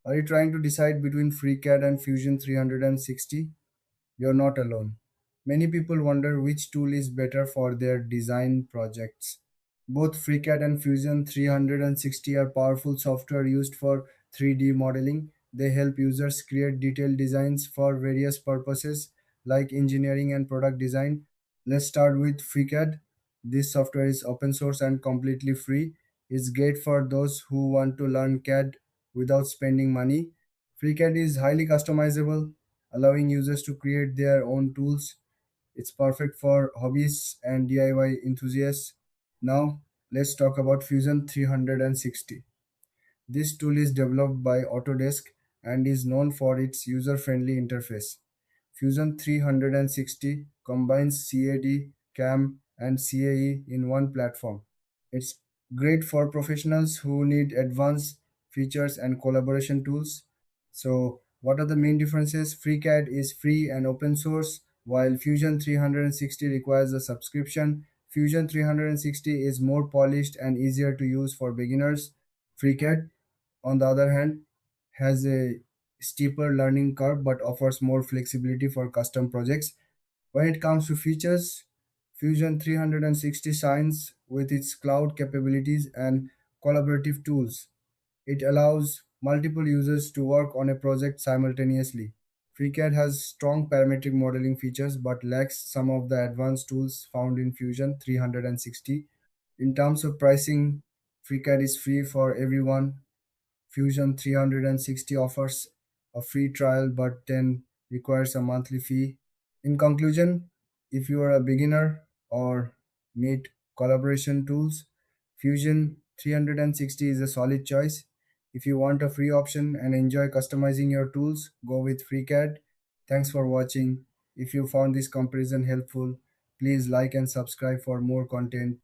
Are you trying to decide between FreeCAD and Fusion 360? You're not alone. Many people wonder which tool is better for their design projects. Both FreeCAD and Fusion 360 are powerful software used for 3D modeling. They help users create detailed designs for various purposes like engineering and product design. Let's start with FreeCAD. This software is open source and completely free. It's great for those who want to learn CAD without spending money. FreeCAD is highly customizable, allowing users to create their own tools. It's perfect for hobbyists and DIY enthusiasts. Now, let's talk about Fusion 360. This tool is developed by Autodesk and is known for its user-friendly interface. Fusion 360 combines CAD, CAM, and CAE in one platform. It's great for professionals who need advanced features and collaboration tools. So, what are the main differences? FreeCAD is free and open source, while Fusion 360 requires a subscription. Fusion 360 is more polished and easier to use for beginners. FreeCAD, on the other hand, has a steeper learning curve but offers more flexibility for custom projects. When it comes to features, Fusion 360 shines with its cloud capabilities and collaborative tools. It allows multiple users to work on a project simultaneously. FreeCAD has strong parametric modeling features but lacks some of the advanced tools found in Fusion 360. In terms of pricing, FreeCAD is free for everyone. Fusion 360 offers a free trial but then requires a monthly fee. In conclusion, if you are a beginner or need collaboration tools, Fusion 360 is a solid choice. If you want a free option and enjoy customizing your tools, go with FreeCAD. Thanks for watching. If you found this comparison helpful, please like and subscribe for more content.